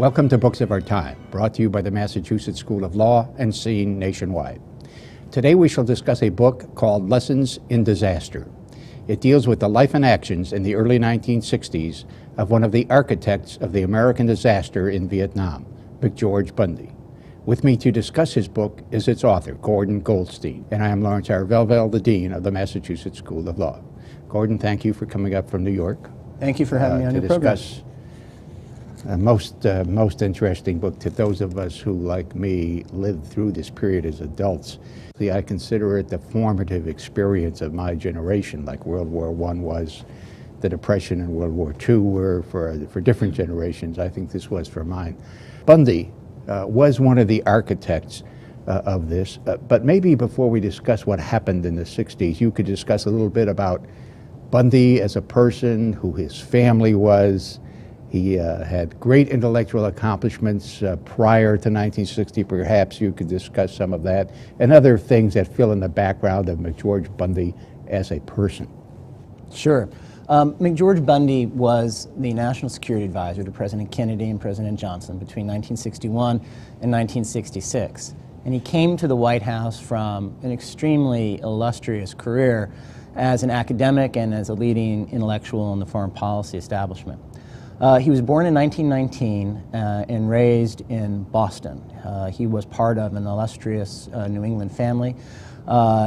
Welcome to Books of Our Time, brought to you by the Massachusetts School of Law and seen nationwide. Today we shall discuss a book called Lessons in Disaster. It deals with the life and actions in the early 1960s of one of the architects of the American disaster in Vietnam, McGeorge Bundy. With me to discuss his book is its author, Gordon Goldstein, and I am Lawrence R. Velvel, the Dean of the Massachusetts School of Law. Gordon, thank you for coming up from New York. Thank you for having me on your program. To discuss a most interesting book to those of us who, like me, lived through this period as adults. I consider it the formative experience of my generation, like World War I was, the Depression and World War II were for different generations. I think this was for mine. Bundy was one of the architects of this, but maybe before we discuss what happened in the 60s, you could discuss a little bit about Bundy as a person, who his family was. He had great intellectual accomplishments prior to 1960. Perhaps you could discuss some of that and other things that fill in the background of McGeorge Bundy as a person. Sure. McGeorge Bundy was the National Security Advisor to President Kennedy and President Johnson between 1961 and 1966. And he came to the White House from an extremely illustrious career as an academic and as a leading intellectual in the foreign policy establishment. He was born in 1919 and raised in Boston. He was part of an illustrious New England family.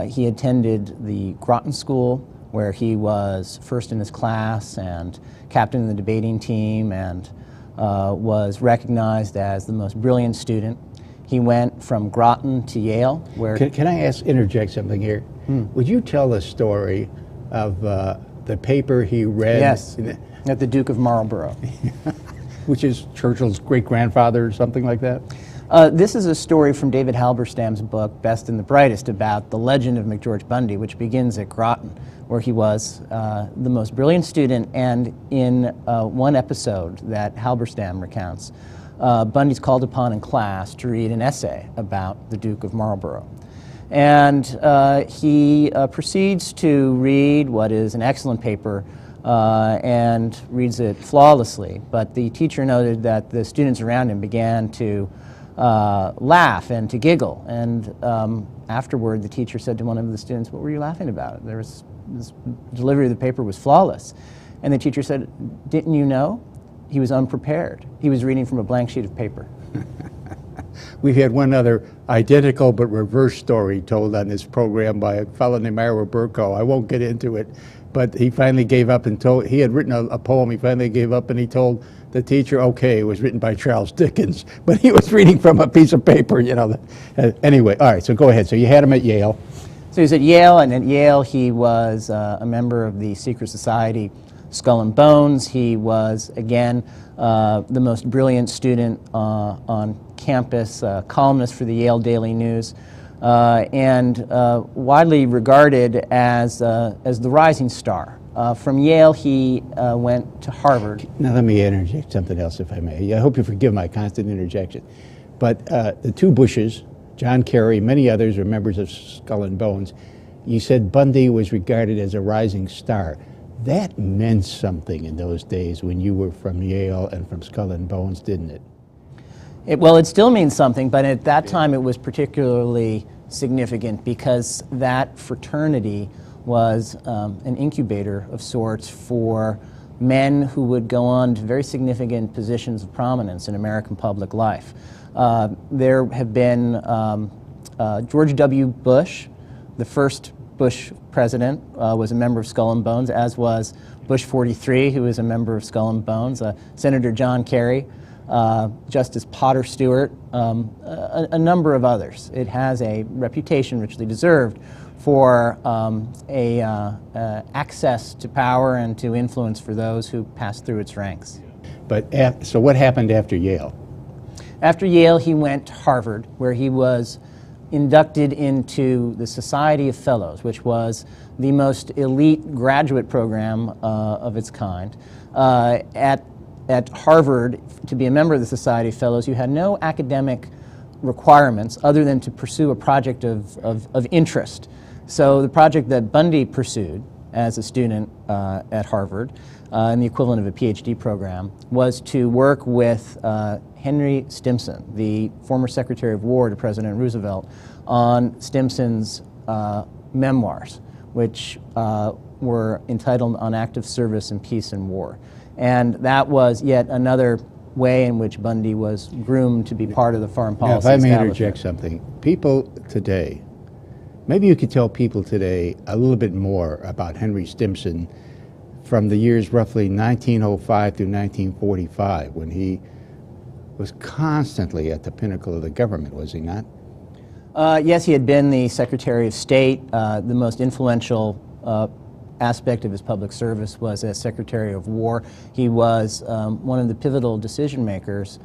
He attended the Groton School, where he was first in his class and captain of the debating team and was recognized as the most brilliant student. He went from Groton to Yale, where... Can I interject something here? Would you tell the story of the paper he read? Yes. At the Duke of Marlborough. Which is Churchill's great-grandfather or something like that? This is a story from David Halberstam's book, Best and the Brightest, about the legend of McGeorge Bundy, which begins at Groton, where he was the most brilliant student, and in one episode that Halberstam recounts, Bundy's called upon in class to read an essay about the Duke of Marlborough. And he proceeds to read what is an excellent paper and reads it flawlessly. But the teacher noted that the students around him began to laugh and to giggle. And afterward, the teacher said to one of the students, "What were you laughing about? This delivery of the paper was flawless." And the teacher said, "Didn't you know? He was unprepared. He was reading from a blank sheet of paper." We've had one other identical but reverse story told on this program by a fellow named Ira Burko. I won't get into it, but he finally gave up and told, he had written a poem, he finally gave up and he told the teacher, okay, it was written by Charles Dickens, but he was reading from a piece of paper, you know. Anyway, all right, so go ahead. So you had him at Yale. So he was at Yale, and at Yale he was a member of the secret society Skull and Bones. He was, again, the most brilliant student on campus, columnist for the Yale Daily News, and widely regarded as the rising star. From Yale, he went to Harvard. Now let me interject something else, if I may. I hope you forgive my constant interjection. But the two Bushes, John Kerry, many others are members of Skull and Bones. You said Bundy was regarded as a rising star. That meant something in those days when you were from Yale and from Skull and Bones, didn't it? Well, it still means something, but at that time it was particularly significant because that fraternity was an incubator of sorts for men who would go on to very significant positions of prominence in American public life. There have been George W. Bush, the first Bush president, was a member of Skull and Bones, as was Bush 43, who was a member of Skull and Bones, Senator John Kerry, Justice Potter Stewart, a number of others. It has a reputation richly deserved for access to power and to influence for those who pass through its ranks. But so what happened after Yale? After Yale, he went to Harvard, where he was inducted into the Society of Fellows, which was the most elite graduate program of its kind. At Harvard, to be a member of the Society of Fellows, you had no academic requirements other than to pursue a project of interest. So the project that Bundy pursued as a student at Harvard, in the equivalent of a PhD program, was to work with Henry Stimson, the former Secretary of War to President Roosevelt, on Stimson's memoirs, which were entitled On Active Service in Peace and War. And that was yet another way in which Bundy was groomed to be part of the foreign policy establishment. If I may establishment. interject something, people today, maybe you could tell people today a little bit more about Henry Stimson from the years roughly 1905 through 1945, when he was constantly at the pinnacle of the government, was he not? Yes, he had been the Secretary of State. The most influential aspect of his public service was as Secretary of War. He was one of the pivotal decision makers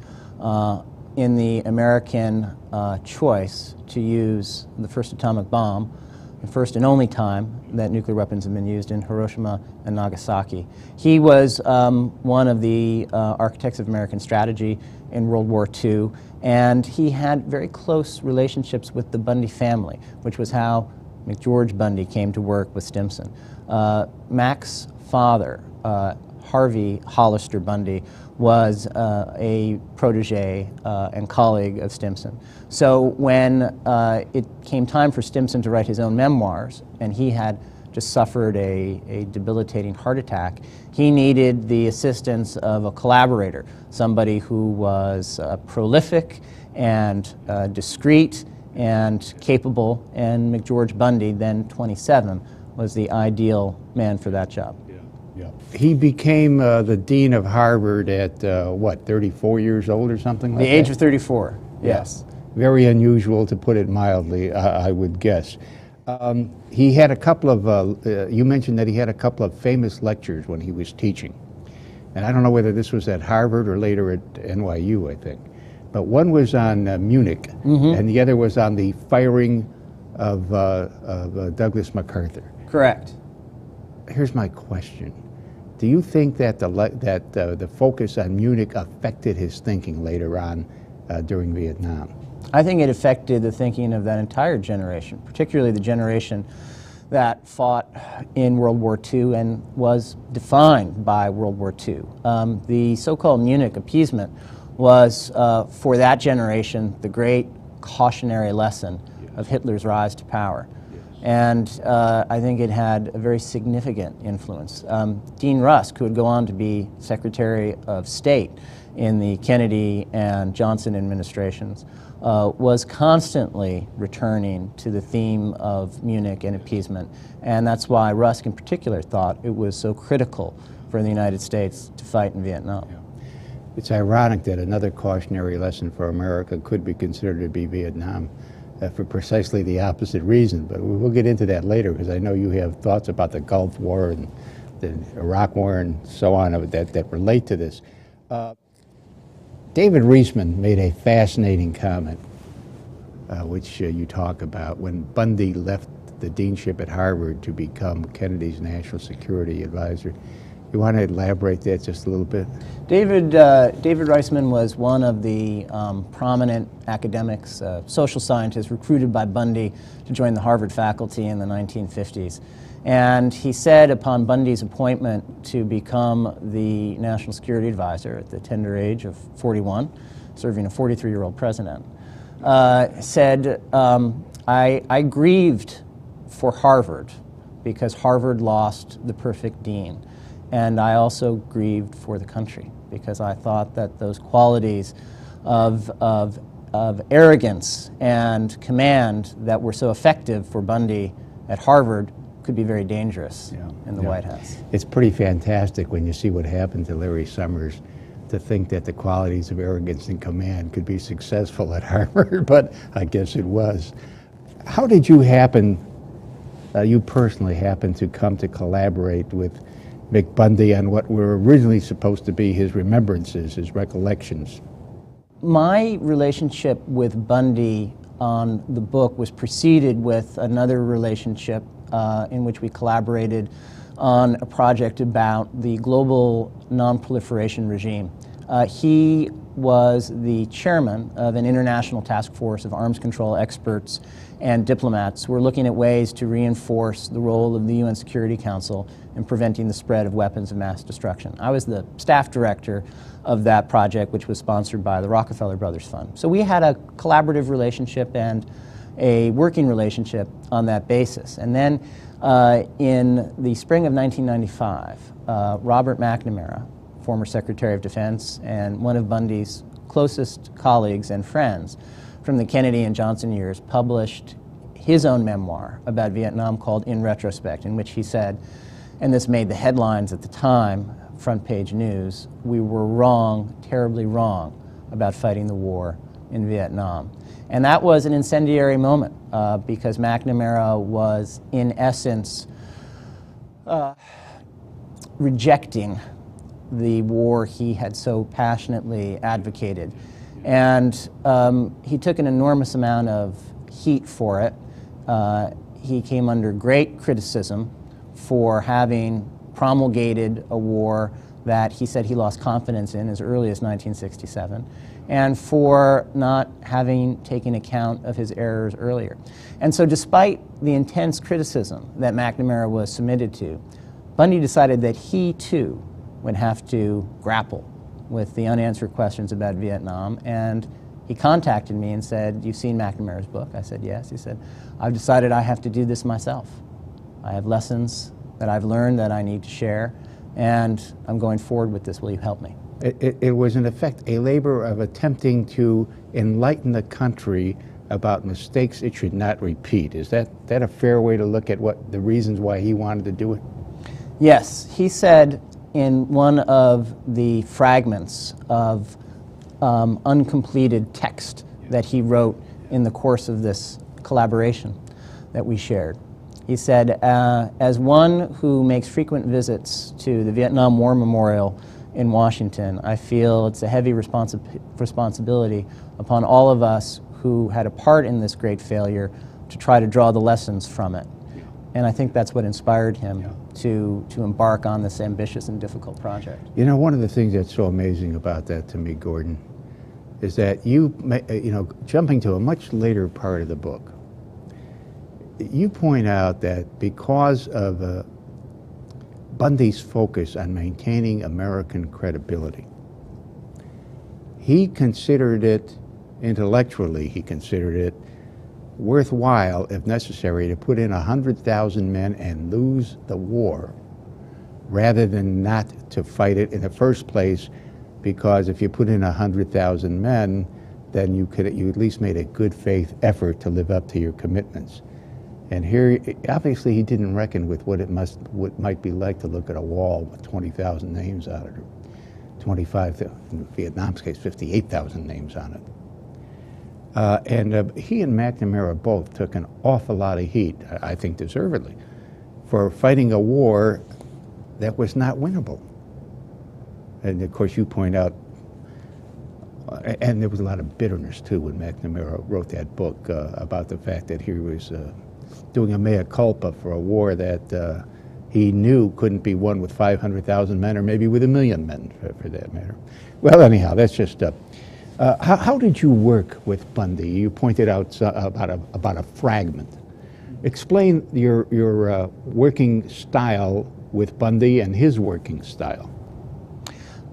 in the American choice to use the first atomic bomb, the first and only time that nuclear weapons have been used, in Hiroshima and Nagasaki. He was one of the architects of American strategy in World War II, and he had very close relationships with the Bundy family, which was how McGeorge Bundy came to work with Stimson. Mac's father, Harvey Hollister Bundy, was a protege and colleague of Stimson. So when it came time for Stimson to write his own memoirs, and he had just suffered a debilitating heart attack, he needed the assistance of a collaborator, somebody who was prolific and discreet and capable, and McGeorge Bundy, then 27, was the ideal man for that job. Yeah. He became the dean of Harvard at, what, 34 years old or something like that? The age of 34, yes. Very unusual, to put it mildly, I would guess. He had a couple of, you mentioned that he had a couple of famous lectures when he was teaching. And I don't know whether this was at Harvard or later at NYU, I think. But one was on Munich, and the other was on the firing of Douglas MacArthur. Correct. Here's my question. Do you think that the focus on Munich affected his thinking later on during Vietnam? I think it affected the thinking of that entire generation, particularly the generation that fought in World War II and was defined by World War II. The so-called Munich appeasement was, for that generation, the great cautionary lesson of Hitler's rise to power. And I think it had a very significant influence. Dean Rusk, who would go on to be Secretary of State in the Kennedy and Johnson administrations, was constantly returning to the theme of Munich and appeasement. And that's why Rusk in particular thought it was so critical for the United States to fight in Vietnam. Yeah. It's ironic that another cautionary lesson for America could be considered to be Vietnam, for precisely the opposite reason. But we'll get into that later, because I know you have thoughts about the Gulf War and the Iraq War and so on that relate to this. David Reisman made a fascinating comment, which you talk about, when Bundy left the deanship at Harvard to become Kennedy's national security advisor. You want to elaborate that just a little bit? David Reisman was one of the prominent academics, social scientists recruited by Bundy to join the Harvard faculty in the 1950s. And he said upon Bundy's appointment to become the national security advisor at the tender age of 41, serving a 43-year-old president, said, I grieved for Harvard because Harvard lost the perfect dean. And I also grieved for the country because I thought that those qualities of arrogance and command that were so effective for Bundy at Harvard could be very dangerous in the White House. It's pretty fantastic when you see what happened to Larry Summers, to think that the qualities of arrogance and command could be successful at Harvard, but I guess it was. How did you you personally happen to come to collaborate with Mick Bundy on what were originally supposed to be his remembrances, his recollections? My relationship with Bundy on the book was preceded with another relationship in which we collaborated on a project about the global non-proliferation regime He was the chairman of an international task force of arms control experts and diplomats who were looking at ways to reinforce the role of the UN Security Council in preventing the spread of weapons of mass destruction. I was the staff director of that project, which was sponsored by the Rockefeller Brothers Fund. So we had a collaborative relationship and a working relationship on that basis. And then in the spring of 1995, Robert McNamara, former Secretary of Defense and one of Bundy's closest colleagues and friends from the Kennedy and Johnson years, published his own memoir about Vietnam called In Retrospect, in which he said, and this made the headlines at the time, front page news, "We were wrong, terribly wrong, about fighting the war in Vietnam." And that was an incendiary moment because McNamara was, in essence, rejecting the war he had so passionately advocated. And he took an enormous amount of heat for it. He came under great criticism for having promulgated a war that he said he lost confidence in as early as 1967, and for not having taken account of his errors earlier. And so despite the intense criticism that McNamara was submitted to, Bundy decided that he too would have to grapple with the unanswered questions about Vietnam, and he contacted me and said, "You've seen McNamara's book?" I said, "Yes." He said, "I've decided I have to do this myself. I have lessons that I've learned that I need to share, and I'm going forward with this. Will you help me?" It was, in effect, a labor of attempting to enlighten the country about mistakes it should not repeat. Is that a fair way to look at what the reasons why he wanted to do it? Yes. He said in one of the fragments of uncompleted text that he wrote in the course of this collaboration that we shared, he said, as one who makes frequent visits to the Vietnam War Memorial in Washington, I feel it's a heavy responsibility upon all of us who had a part in this great failure to try to draw the lessons from it. And I think that's what inspired him to embark on this ambitious and difficult project. You know, one of the things that's so amazing about that to me, Gordon, is that you know, jumping to a much later part of the book, you point out that because of Bundy's focus on maintaining American credibility, he considered it, intellectually, he considered it worthwhile, if necessary, to put in 100,000 men and lose the war rather than not to fight it in the first place, because if you put in 100,000 men, then you at least made a good faith effort to live up to your commitments. And here, obviously, he didn't reckon with what might be like to look at a wall with 20,000 names on it, or 25, in Vietnam's case, 58,000 names on it. And he and McNamara both took an awful lot of heat, I think deservedly, for fighting a war that was not winnable. And of course, you point out, and there was a lot of bitterness too when McNamara wrote that book about the fact that he was doing a mea culpa for a war that he knew couldn't be won with 500,000 men, or maybe with 1 million men, for that matter. Well, anyhow, that's just how did you work with Bundy? You pointed out about a fragment. Explain your working style with Bundy and his working style.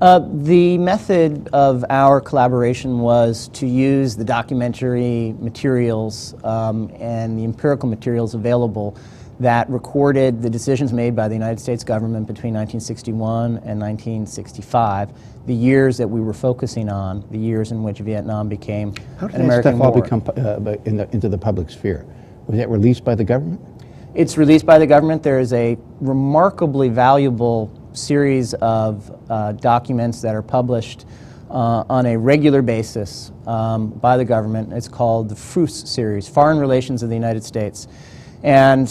The method of our collaboration was to use the documentary materials and the empirical materials available that recorded the decisions made by the United States government between 1961 and 1965, the years that we were focusing on, the years in which Vietnam became an American war. How did that stuff all become into the public sphere? Was that released by the government? It's released by the government. There is a remarkably valuable series of documents that are published on a regular basis by the government. It's called the FRUS series, Foreign Relations of the United States. And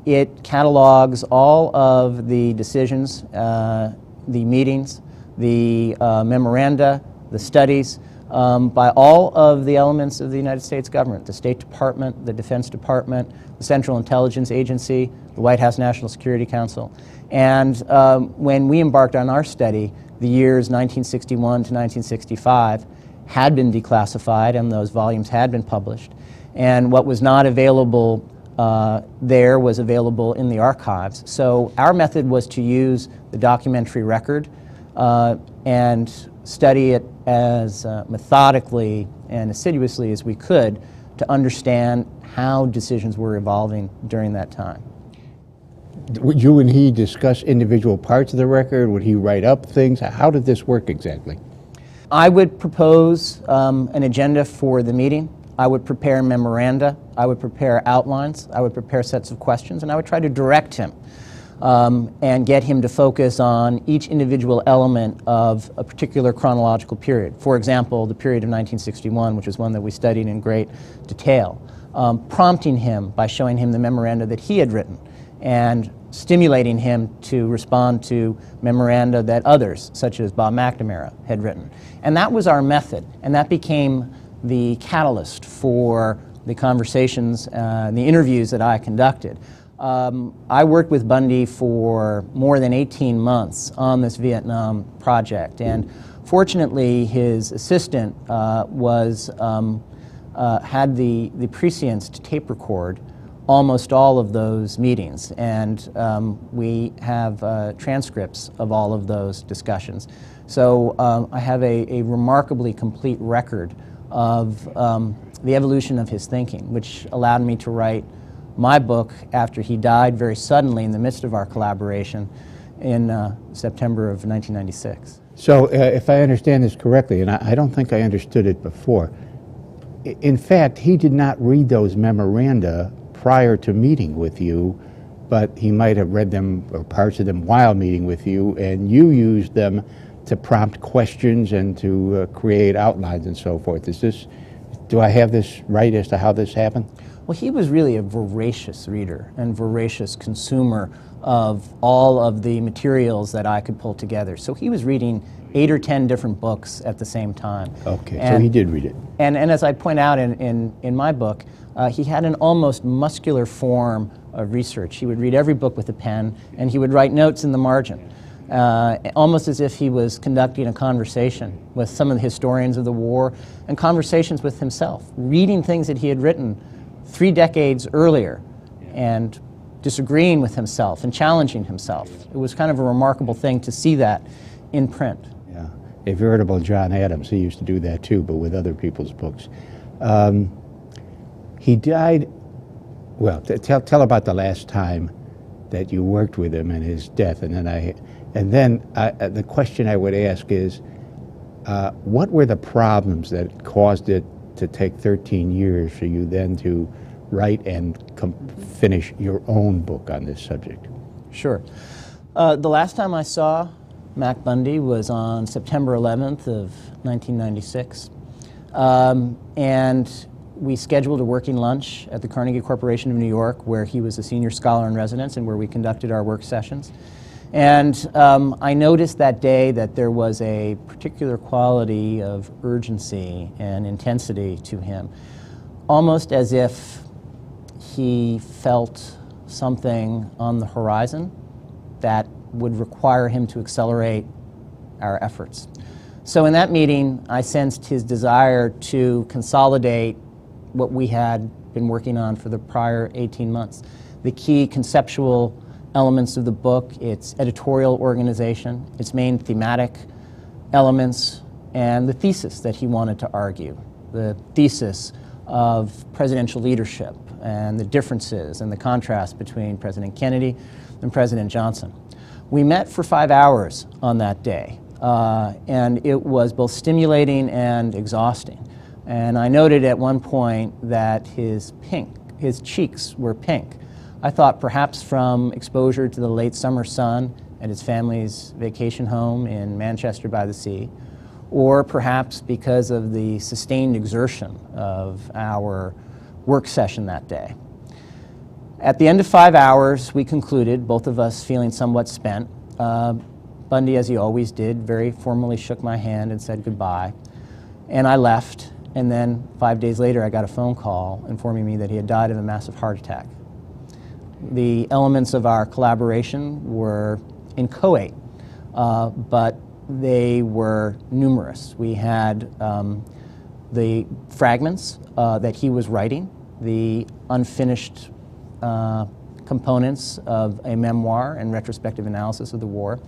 it catalogs all of the decisions, the meetings, the memoranda, the studies by all of the elements of the United States government, the State Department, the Defense Department, the Central Intelligence Agency, the White House National Security Council. And when we embarked on our study, the years 1961 to 1965 had been declassified, and those volumes had been published. And what was not available there was available in the archives. So our method was to use the documentary record and study it as methodically and assiduously as we could to understand how decisions were evolving during that time. Would you and he discuss individual parts of the record? Would he write up things? How did this work exactly? I would propose an agenda for the meeting. I would prepare memoranda. I would prepare outlines. I would prepare sets of questions, and I would try to direct him and get him to focus on each individual element of a particular chronological period. For example, the period of 1961, which is one that we studied in great detail, prompting him by showing him the memoranda that he had written and stimulating him to respond to memoranda that others, such as Bob McNamara, had written. And that was our method, and that became the catalyst for the conversations, the interviews that I conducted. I worked with Bundy for more than 18 months on this Vietnam project, and fortunately his assistant had the prescience to tape record almost all of those meetings, and we have transcripts of all of those discussions. So I have a remarkably complete record of the evolution of his thinking, which allowed me to write my book after he died very suddenly in the midst of our collaboration in September of 1996. So if I understand this correctly, and I don't think I understood it before, in fact, he did not read those memoranda prior to meeting with you, but he might have read them or parts of them while meeting with you, and you used them to prompt questions and to create outlines and so forth. Do I have this right as to how this happened? Well, he was really a voracious reader and voracious consumer of all of the materials that I could pull together. So he was reading 8 or 10 different books at the same time. Okay, so he did read it. And as I point out in my book, he had an almost muscular form of research. He would read every book with a pen, and he would write notes in the margin, almost as if he was conducting a conversation with some of the historians of the war, and conversations with himself, reading things that he had written 3 decades earlier and disagreeing with himself and challenging himself. It was kind of a remarkable thing to see that in print. Yeah, a veritable John Adams. He used to do that too, but with other people's books. He died, well, tell about the last time that you worked with him and his death, and then the question I would ask is, what were the problems that caused it to take 13 years for you then to write and finish your own book on this subject? Sure. The last time I saw Mac Bundy was on September 11th of 1996, and we scheduled a working lunch at the Carnegie Corporation of New York, where he was a senior scholar in residence and where we conducted our work sessions. And I noticed that day that there was a particular quality of urgency and intensity to him, almost as if he felt something on the horizon that would require him to accelerate our efforts. So in that meeting, I sensed his desire to consolidate what we had been working on for the prior 18 months. The key conceptual elements of the book, its editorial organization, its main thematic elements, and the thesis that he wanted to argue, the thesis of presidential leadership and the differences and the contrast between President Kennedy and President Johnson. We met for 5 hours on that day, and it was both stimulating and exhausting. And I noted at one point that his cheeks were pink. I thought perhaps from exposure to the late summer sun at his family's vacation home in Manchester by the Sea, or perhaps because of the sustained exertion of our work session that day. At the end of 5 hours, we concluded, both of us feeling somewhat spent. Bundy, as he always did, very formally shook my hand and said goodbye. And I left, and then 5 days later I got a phone call informing me that he had died of a massive heart attack. The elements of our collaboration were inchoate, but they were numerous. We had the fragments that he was writing, the unfinished components of a memoir and retrospective analysis of the war,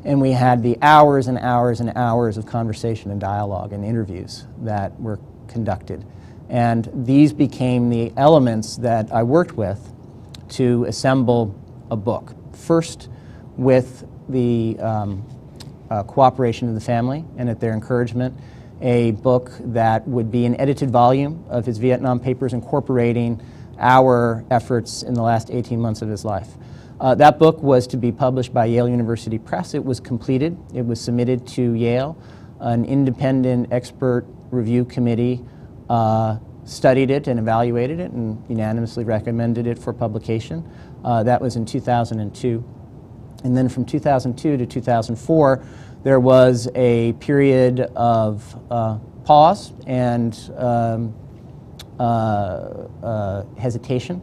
and we had the hours and hours and hours of conversation and dialogue and interviews that were conducted. And these became the elements that I worked with to assemble a book. First, with the cooperation of the family and at their encouragement, a book that would be an edited volume of his Vietnam papers incorporating our efforts in the last 18 months of his life. That book was to be published by Yale University Press. It was completed. It was submitted to Yale. An independent expert review committee studied it and evaluated it and unanimously recommended it for publication. That was in 2002. And then from 2002 to 2004, there was a period of pause and hesitation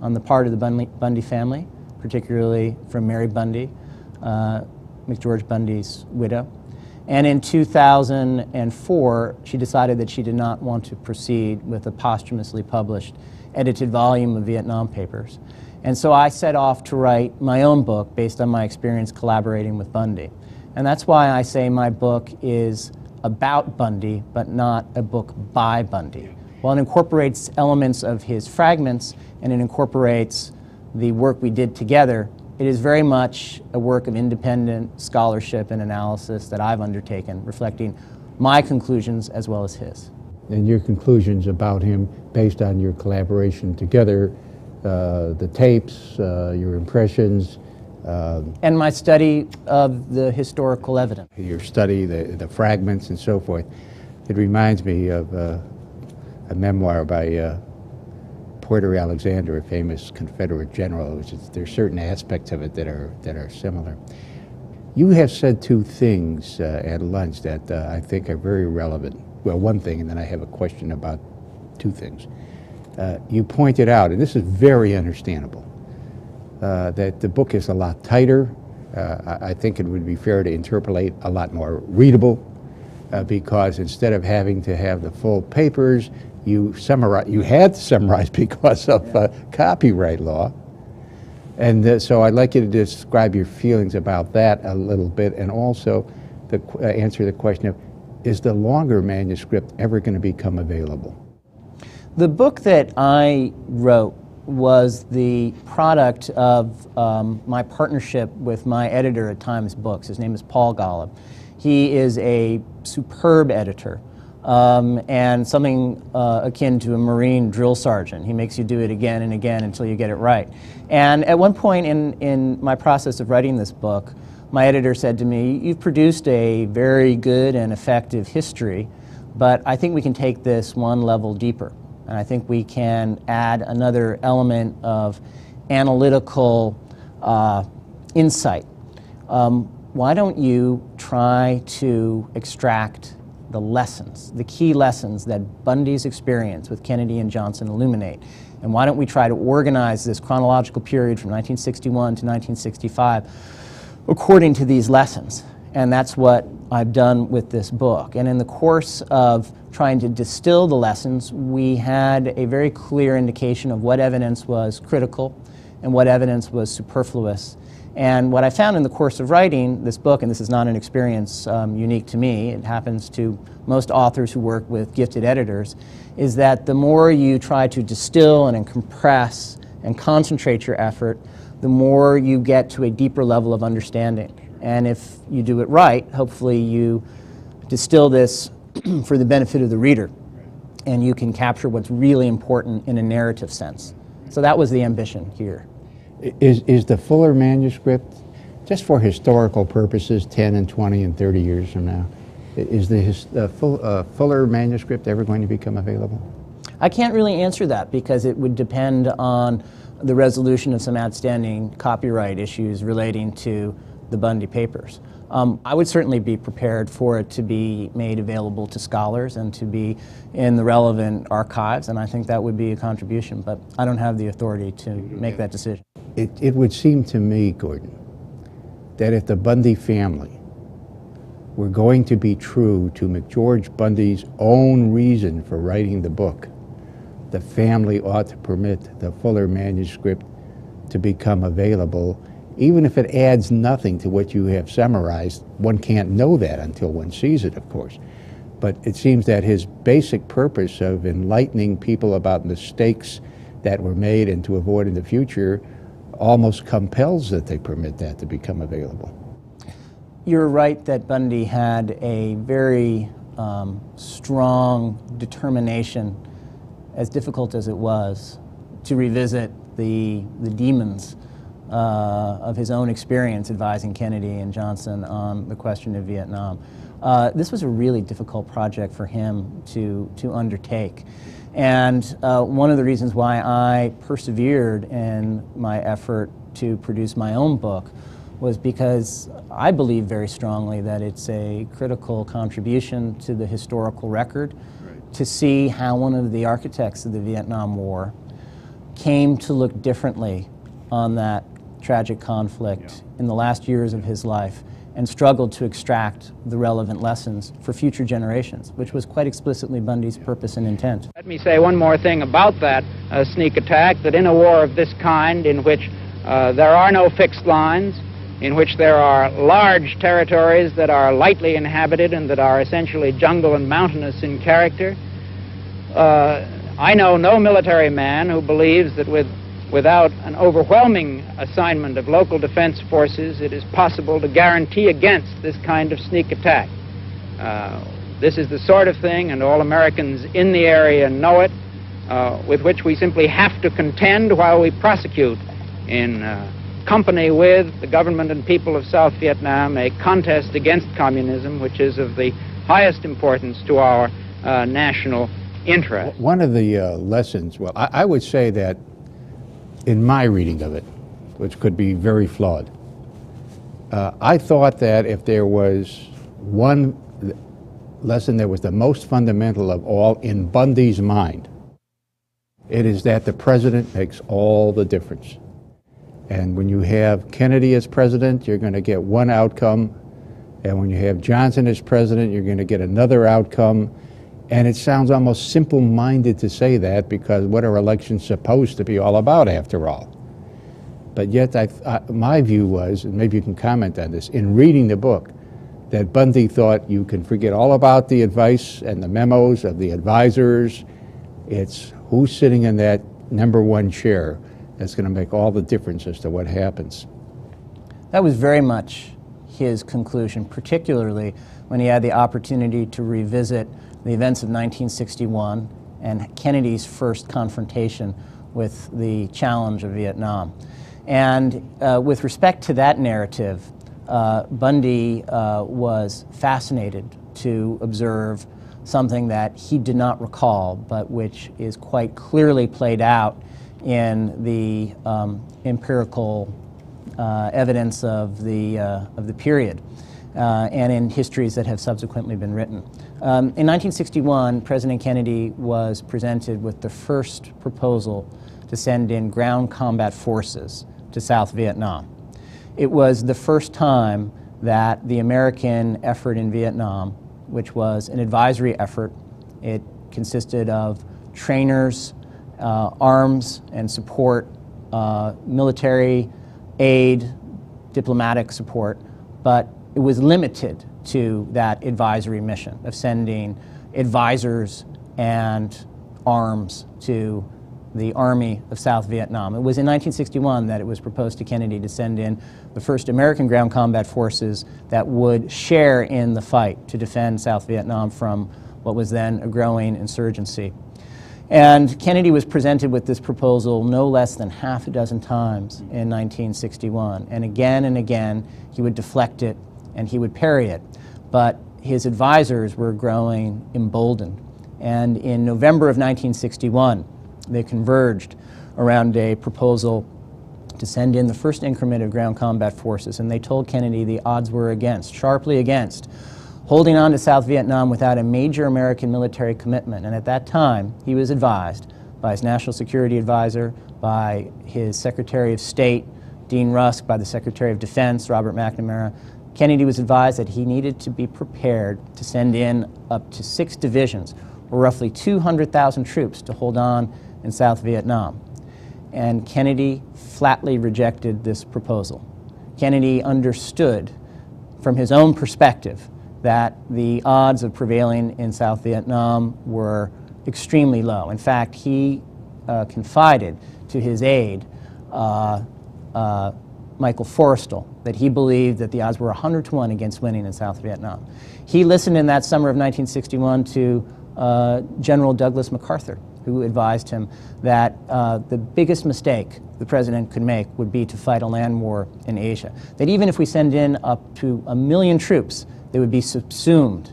on the part of the Bundy family, particularly from Mary Bundy, McGeorge Bundy's widow. And in 2004, she decided that she did not want to proceed with a posthumously published edited volume of Vietnam papers. And so I set off to write my own book based on my experience collaborating with Bundy. And that's why I say my book is about Bundy, but not a book by Bundy. While it incorporates elements of his fragments and it incorporates the work we did together, it is very much a work of independent scholarship and analysis that I've undertaken, reflecting my conclusions as well as his. And your conclusions about him based on your collaboration together, the tapes, your impressions. And my study of the historical evidence. Your study, the fragments and so forth. It reminds me of a memoir by Porter Alexander, a famous Confederate general. There are certain aspects of it that are similar. You have said two things at lunch that I think are very relevant. Well, one thing, and then I have a question about two things. You pointed out, and this is very understandable, that the book is a lot tighter. I think it would be fair to interpolate a lot more readable, because instead of having to have the full papers, you had to summarize because of copyright law. And so I'd like you to describe your feelings about that a little bit, and also answer the question of, is the longer manuscript ever going to become available? The book that I wrote was the product of my partnership with my editor at Times Books. His name is Paul Golub. He is a superb editor and something akin to a Marine drill sergeant. He makes you do it again and again until you get it right. And at one point in my process of writing this book, my editor said to me, "You've produced a very good and effective history, but I think we can take this one level deeper. And I think we can add another element of analytical insight. Why don't you try to extract the lessons, the key lessons that Bundy's experience with Kennedy and Johnson illuminate? And why don't we try to organize this chronological period from 1961 to 1965 according to these lessons?" And that's what I've done with this book. And in the course of trying to distill the lessons, we had a very clear indication of what evidence was critical and what evidence was superfluous. And what I found in the course of writing this book, and this is not an experience unique to me, it happens to most authors who work with gifted editors, is that the more you try to distill and compress and concentrate your effort, the more you get to a deeper level of understanding. And if you do it right, hopefully you distill this for the benefit of the reader, and you can capture what's really important in a narrative sense. So that was the ambition here. Is the Fuller manuscript, just for historical purposes, 10 and 20 and 30 years from now, is the Fuller manuscript ever going to become available? I can't really answer that because it would depend on the resolution of some outstanding copyright issues relating to the Bundy papers. I would certainly be prepared for it to be made available to scholars and to be in the relevant archives, and I think that would be a contribution, but I don't have the authority to make that decision. It would seem to me, Gordon, that if the Bundy family were going to be true to McGeorge Bundy's own reason for writing the book, the family ought to permit the fuller manuscript to become available, even if it adds nothing to what you have summarized. One can't know that until one sees it, of course. But it seems that his basic purpose of enlightening people about mistakes that were made and to avoid in the future almost compels that they permit that to become available. You're right that Bundy had a very strong determination, as difficult as it was, to revisit the demons of his own experience advising Kennedy and Johnson on the question of Vietnam. This was a really difficult project for him to undertake. And one of the reasons why I persevered in my effort to produce my own book was because I believe very strongly that it's a critical contribution to the historical record to see how one of the architects of the Vietnam War came to look differently on that tragic conflict in the last years of his life and struggled to extract the relevant lessons for future generations, which was quite explicitly Bundy's purpose and intent. Let me say one more thing about that sneak attack, that in a war of this kind, in which there are no fixed lines, in which there are large territories that are lightly inhabited and that are essentially jungle and mountainous in character, I know no military man who believes that without an overwhelming assignment of local defense forces, it is possible to guarantee against this kind of sneak attack. This is the sort of thing, and all Americans in the area know it, with which we simply have to contend while we prosecute in company with the government and people of South Vietnam a contest against communism, which is of the highest importance to our national interest. One of the lessons, well, I would say that in my reading of it, which could be very flawed, I thought that if there was one lesson that was the most fundamental of all in Bundy's mind, it is that the president makes all the difference. And when you have Kennedy as president, you're going to get one outcome. And when you have Johnson as president, you're going to get another outcome. And it sounds almost simple-minded to say that, because what are elections supposed to be all about, after all? But yet, my view was, and maybe you can comment on this, in reading the book, that Bundy thought you can forget all about the advice and the memos of the advisors. It's who's sitting in that #1 chair that's going to make all the difference as to what happens. That was very much his conclusion, particularly when he had the opportunity to revisit the events of 1961 and Kennedy's first confrontation with the challenge of Vietnam. And with respect to that narrative, Bundy was fascinated to observe something that he did not recall, but which is quite clearly played out in the empirical evidence of the period and in histories that have subsequently been written. In 1961, President Kennedy was presented with the first proposal to send in ground combat forces to South Vietnam. It was the first time that the American effort in Vietnam, which was an advisory effort, it consisted of trainers, arms and support, military aid, diplomatic support, but it was limited to that advisory mission of sending advisors and arms to the Army of South Vietnam. It was in 1961 that it was proposed to Kennedy to send in the first American ground combat forces that would share in the fight to defend South Vietnam from what was then a growing insurgency. And Kennedy was presented with this proposal no less than half a dozen times in 1961. And again, he would deflect it and he would parry it. But his advisors were growing emboldened. And in November of 1961, they converged around a proposal to send in the first increment of ground combat forces. And they told Kennedy the odds were against, sharply against, holding on to South Vietnam without a major American military commitment. And at that time, he was advised by his National Security Advisor, by his Secretary of State, Dean Rusk, by the Secretary of Defense, Robert McNamara, Kennedy was advised that he needed to be prepared to send in up to 6 divisions, or roughly 200,000 troops, to hold on in South Vietnam. And Kennedy flatly rejected this proposal. Kennedy understood from his own perspective that the odds of prevailing in South Vietnam were extremely low. In fact, he confided to his aide, Michael Forrestal, that he believed that the odds were 100 to 1 against winning in South Vietnam. He listened in that summer of 1961 to General Douglas MacArthur, who advised him that the biggest mistake the president could make would be to fight a land war in Asia. That even if we send in up to 1 million troops, they would be subsumed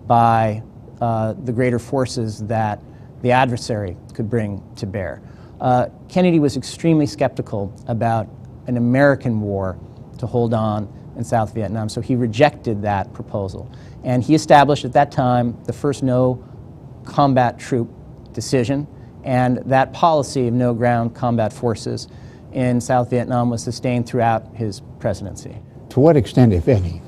by the greater forces that the adversary could bring to bear. Kennedy was extremely skeptical about an American war to hold on in South Vietnam, so he rejected that proposal. And he established at that time the first no combat troop decision, and that policy of no ground combat forces in South Vietnam was sustained throughout his presidency. To what extent, if any,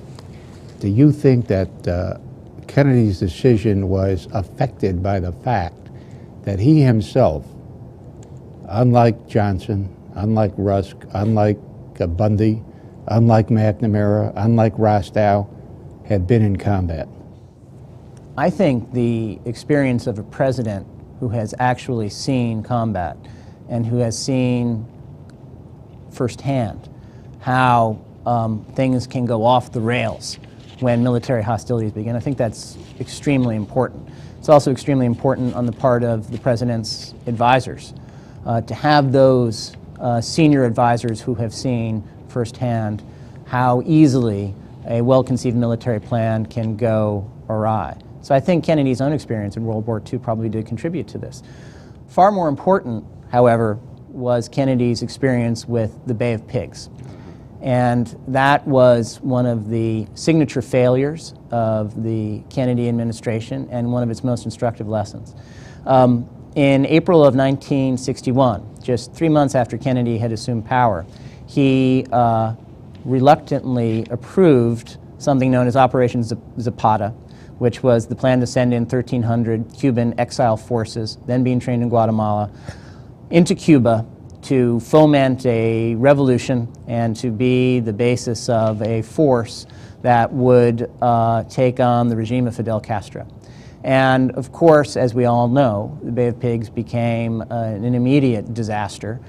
do you think that Kennedy's decision was affected by the fact that he himself, unlike Johnson, unlike Rusk, unlike Bundy, unlike McNamara, unlike Rostow, had been in combat? I think the experience of a president who has actually seen combat and who has seen firsthand how things can go off the rails when military hostilities begin, I think that's extremely important. It's also extremely important on the part of the president's advisors to have those senior advisors who have seen firsthand how easily a well-conceived military plan can go awry. So I think Kennedy's own experience in World War II probably did contribute to this. Far more important, however, was Kennedy's experience with the Bay of Pigs. And that was one of the signature failures of the Kennedy administration and one of its most instructive lessons. In April of 1961, just 3 months after Kennedy had assumed power, he reluctantly approved something known as Operation Zapata, which was the plan to send in 1,300 Cuban exile forces, then being trained in Guatemala, into Cuba to foment a revolution and to be the basis of a force that would take on the regime of Fidel Castro. And of course, as we all know, the Bay of Pigs became an immediate disaster.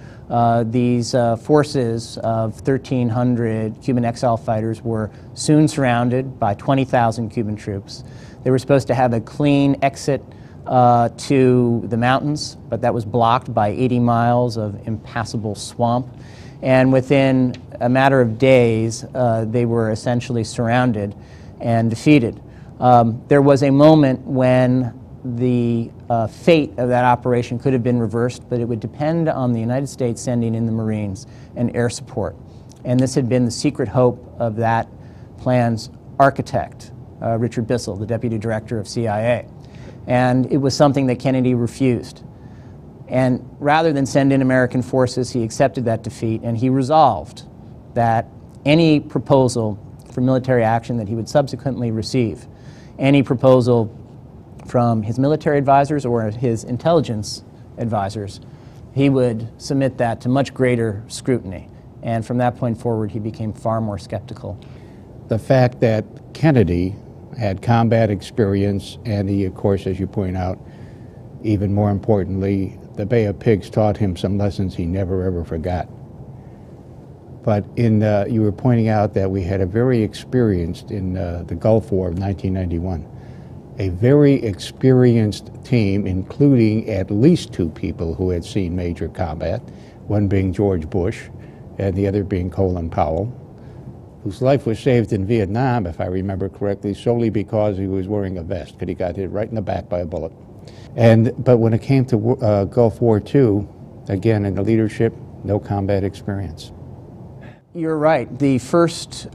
These forces of 1,300 Cuban exile fighters were soon surrounded by 20,000 Cuban troops. They were supposed to have a clean exit to the mountains, but that was blocked by 80 miles of impassable swamp. And within a matter of days, they were essentially surrounded and defeated. There was a moment when the fate of that operation could have been reversed, but it would depend on the United States sending in the Marines and air support. And this had been the secret hope of that plan's architect, Richard Bissell, the deputy director of CIA. And it was something that Kennedy refused. And rather than send in American forces, he accepted that defeat, and he resolved that any proposal for military action that he would subsequently receive, any proposal from his military advisors or his intelligence advisors, he would submit that to much greater scrutiny. And from that point forward, he became far more skeptical. The fact that Kennedy had combat experience, and he, of course, as you point out, even more importantly, the Bay of Pigs taught him some lessons he never ever forgot. But you were pointing out that we had a very experienced, in the Gulf War of 1991, a very experienced team, including at least 2 people who had seen major combat, one being George Bush and the other being Colin Powell, whose life was saved in Vietnam, if I remember correctly, solely because he was wearing a vest, because he got hit right in the back by a bullet. But when it came to Gulf War II, again, in the leadership, no combat experience. You're right. The first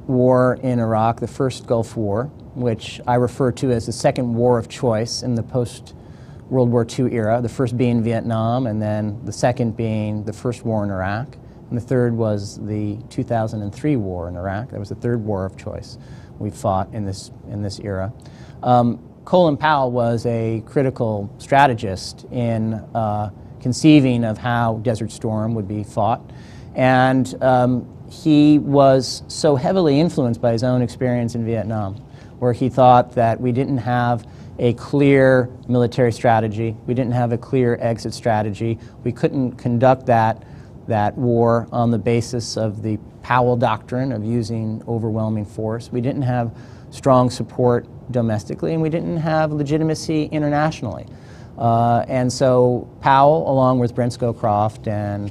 war in Iraq, the first Gulf War, which I refer to as the second war of choice in the post-World War II era, the first being Vietnam and then the second being the first war in Iraq, and the third was the 2003 war in Iraq. That was the third war of choice we fought in this era. Colin Powell was a critical strategist in conceiving of how Desert Storm would be fought, and he was so heavily influenced by his own experience in Vietnam, where he thought that we didn't have a clear military strategy, we didn't have a clear exit strategy, we couldn't conduct that war on the basis of the Powell doctrine of using overwhelming force. We didn't have strong support domestically, and we didn't have legitimacy internationally. And so Powell, along with Brent Scowcroft and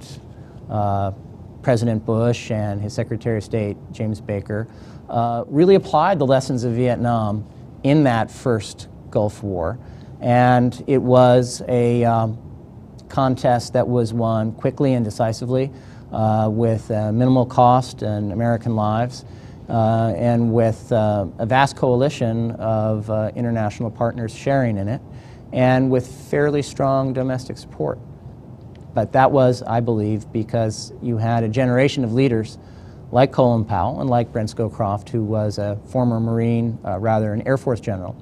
President Bush and his Secretary of State, James Baker, really applied the lessons of Vietnam in that first Gulf War. And it was a contest that was won quickly and decisively with minimal cost and American lives, and with a vast coalition of international partners sharing in it, and with fairly strong domestic support. But that was, I believe, because you had a generation of leaders like Colin Powell and like Brent Scowcroft, who was a former Marine, rather an Air Force general,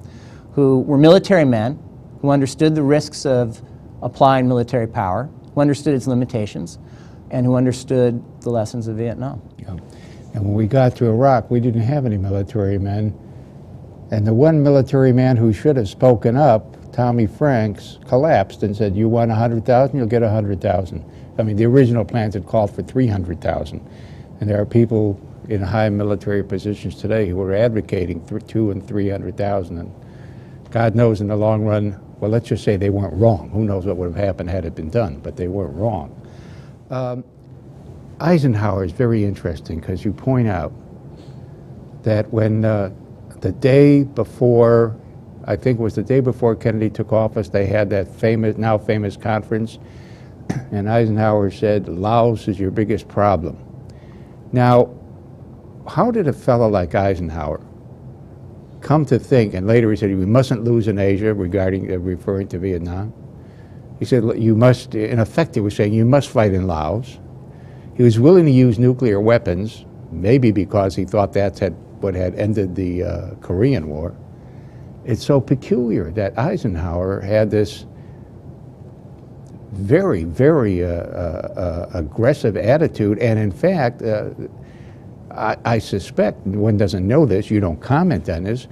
who were military men, who understood the risks of applying military power, who understood its limitations, and who understood the lessons of Vietnam. Yeah. And when we got to Iraq, we didn't have any military men. And the one military man who should have spoken up, Tommy Franks, collapsed and said, you want 100,000, you'll get 100,000. I mean, the original plans had called for 300,000. And there are people in high military positions today who are advocating for 200,000 and 300,000. And God knows in the long run, well, let's just say they weren't wrong. Who knows what would have happened had it been done, but they weren't wrong. Eisenhower is very interesting because you point out that when the day before, I think it was the day before Kennedy took office, they had that famous, now famous conference, and Eisenhower said, Laos is your biggest problem. Now, how did a fellow like Eisenhower come to think, and later he said, we mustn't lose in Asia, referring to Vietnam. He said, you must, in effect, he was saying, you must fight in Laos. He was willing to use nuclear weapons, maybe because he thought that's what had ended the Korean War. It's so peculiar that Eisenhower had this very, very aggressive attitude, and in fact, I suspect, one doesn't know this, you don't comment on this,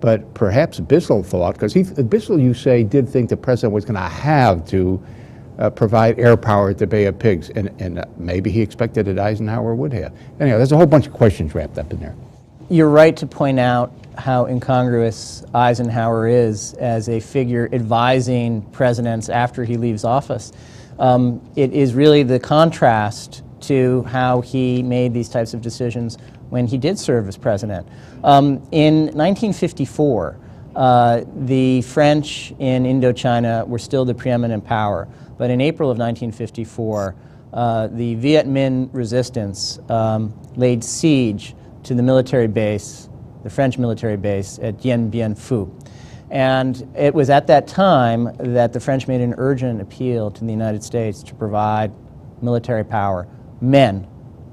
but perhaps Bissell thought, because Bissell, you say, did think the president was going to have to provide air power at the Bay of Pigs, and maybe he expected that Eisenhower would have. Anyhow, there's a whole bunch of questions wrapped up in there. You're right to point out how incongruous Eisenhower is as a figure advising presidents after he leaves office. It is really the contrast to how he made these types of decisions when he did serve as president. In 1954, the French in Indochina were still the preeminent power, but in April of 1954, the Viet Minh resistance laid siege to the military base, the French military base at Dien Bien Phu. And it was at that time that the French made an urgent appeal to the United States to provide military power, men,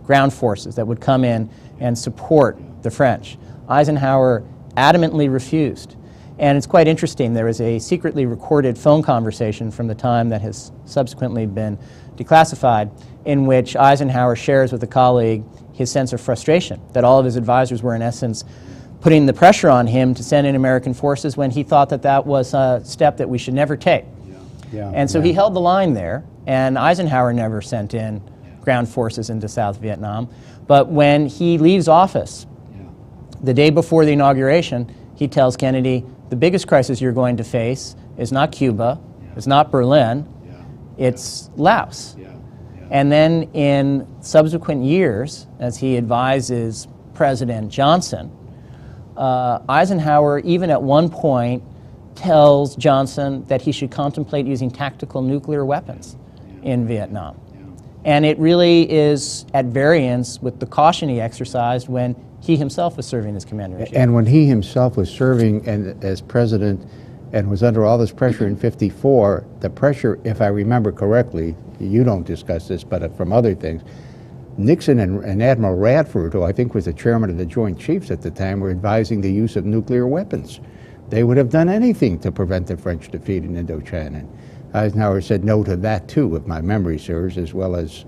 ground forces that would come in and support the French. Eisenhower adamantly refused. And it's quite interesting, there was a secretly recorded phone conversation from the time that has subsequently been declassified, in which Eisenhower shares with a colleague his sense of frustration, that all of his advisors were in essence putting the pressure on him to send in American forces when he thought that that was a step that we should never take. And so he held the line there, and Eisenhower never sent in ground forces into South Vietnam. But when he leaves office, the day before the inauguration, he tells Kennedy, the biggest crisis you're going to face is not Cuba, it's not Berlin, it's Laos. And then in subsequent years, as he advises President Johnson, Eisenhower, even at one point, tells Johnson that he should contemplate using tactical nuclear weapons in Vietnam. And it really is at variance with the caution he exercised when he himself was serving as commander-in-chief. And when he himself was serving as president and was under all this pressure in '54, the pressure, if I remember correctly, you don't discuss this, but from other things, Nixon and Admiral Radford, who I think was the chairman of the Joint Chiefs at the time, were advising the use of nuclear weapons. They would have done anything to prevent the French defeat in Indochina. Eisenhower said no to that too, if my memory serves, as well as,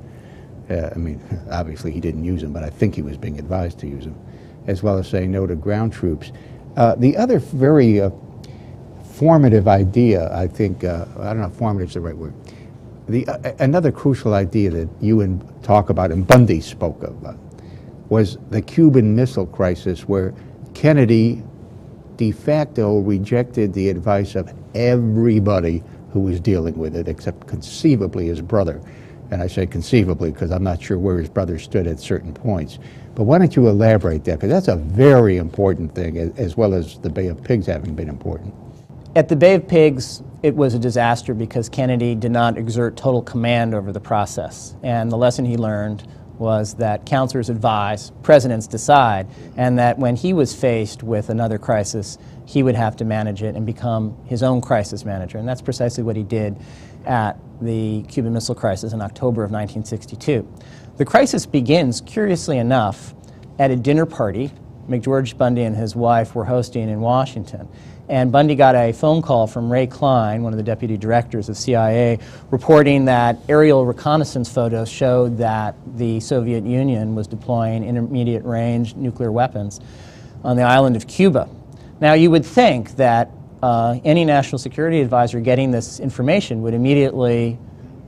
I mean, obviously he didn't use them, but I think he was being advised to use them, as well as saying no to ground troops. The other very formative idea, I think, I don't know if formative is the right word, another crucial idea that you talk about and Bundy spoke of was the Cuban Missile Crisis, where Kennedy de facto rejected the advice of everybody who was dealing with it, except conceivably his brother. And I say conceivably because I'm not sure where his brother stood at certain points. But why don't you elaborate that, because that's a very important thing, as well as the Bay of Pigs having been important. At the Bay of Pigs, it was a disaster because Kennedy did not exert total command over the process. And the lesson he learned was that counselors advise, presidents decide, and that when he was faced with another crisis, he would have to manage it and become his own crisis manager. And that's precisely what he did at the Cuban Missile Crisis in October of 1962. The crisis begins, curiously enough, at a dinner party McGeorge Bundy and his wife were hosting in Washington. And Bundy got a phone call from Ray Klein, one of the deputy directors of CIA, reporting that aerial reconnaissance photos showed that the Soviet Union was deploying intermediate-range nuclear weapons on the island of Cuba. Now, you would think that any national security advisor getting this information would immediately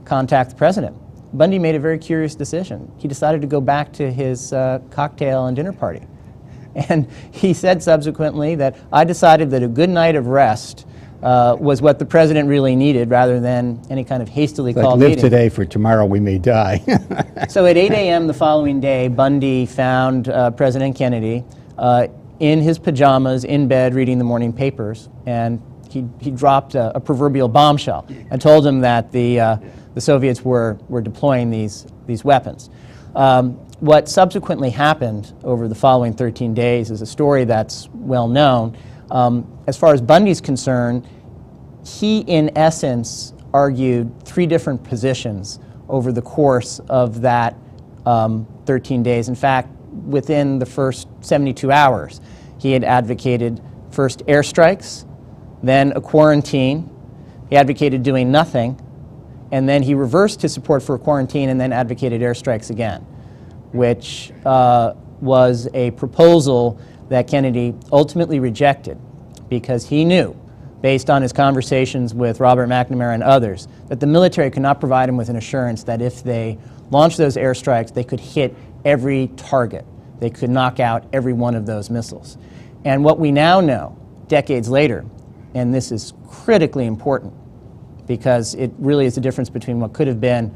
contact the president. Bundy made a very curious decision. He decided to go back to his cocktail and dinner party. And he said subsequently that I decided that a good night of rest was what the president really needed rather than any kind of hastily called live meeting. Today, for tomorrow we may die. So at 8 a.m. the following day, Bundy found President Kennedy in his pajamas in bed reading the morning papers, and he dropped a proverbial bombshell and told him that the Soviets were deploying these weapons. What subsequently happened over the following 13 days is a story that's well known. As far as Bundy's concerned, he in essence argued three different positions over the course of that 13 days. In fact, within the first 72 hours, he had advocated first airstrikes, then a quarantine. He advocated doing nothing, and then he reversed his support for a quarantine and then advocated airstrikes again, which was a proposal that Kennedy ultimately rejected because he knew, based on his conversations with Robert McNamara and others, that the military could not provide him with an assurance that if they launched those airstrikes, they could hit every target. They could knock out every one of those missiles. And what we now know, decades later, and this is critically important because it really is the difference between what could have been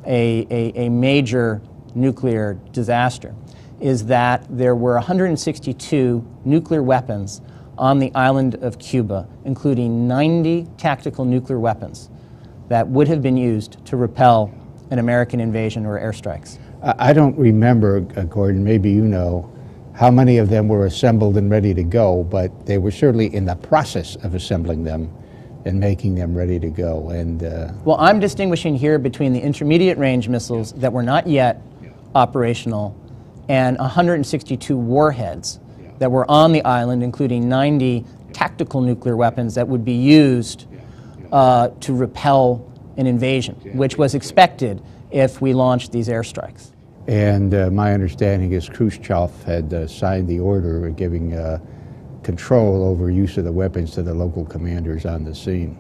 a major nuclear disaster, is that there were 162 nuclear weapons on the island of Cuba, including 90 tactical nuclear weapons that would have been used to repel an American invasion or airstrikes. I don't remember, Gordon, maybe you know, how many of them were assembled and ready to go, but they were certainly in the process of assembling them and making them ready to go. And well, I'm distinguishing here between the intermediate range missiles that were not yet operational and 162 warheads that were on the island, including 90 tactical nuclear weapons that would be used to repel an invasion, which was expected if we launched these airstrikes. And my understanding is Khrushchev had signed the order giving control over use of the weapons to the local commanders on the scene,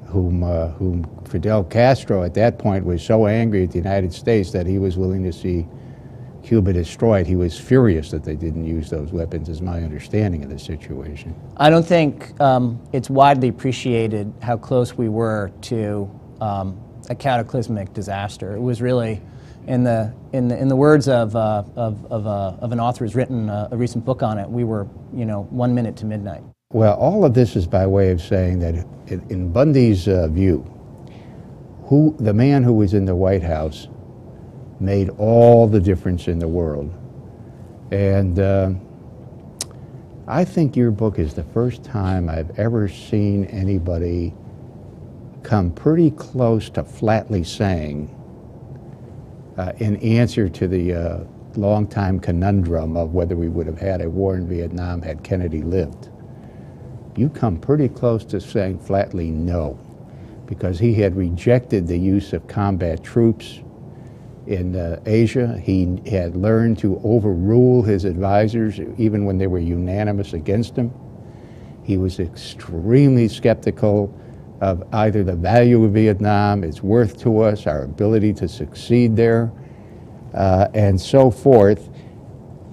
whom Fidel Castro at that point was so angry at the United States that he was willing to see Cuba destroyed. He was furious that they didn't use those weapons, is my understanding of the situation. I don't think it's widely appreciated how close we were to a cataclysmic disaster. It was really, in the words of an author who's written a recent book on it, we were 1 minute to midnight. Well, all of this is by way of saying that in Bundy's view, the man who was in the White House made all the difference in the world. And I think your book is the first time I've ever seen anybody come pretty close to flatly saying in answer to the long-time conundrum of whether we would have had a war in Vietnam had Kennedy lived. You come pretty close to saying flatly no, because he had rejected the use of combat troops in Asia. He had learned to overrule his advisors even when they were unanimous against him. He was extremely skeptical of either the value of Vietnam, its worth to us, our ability to succeed there, and so forth.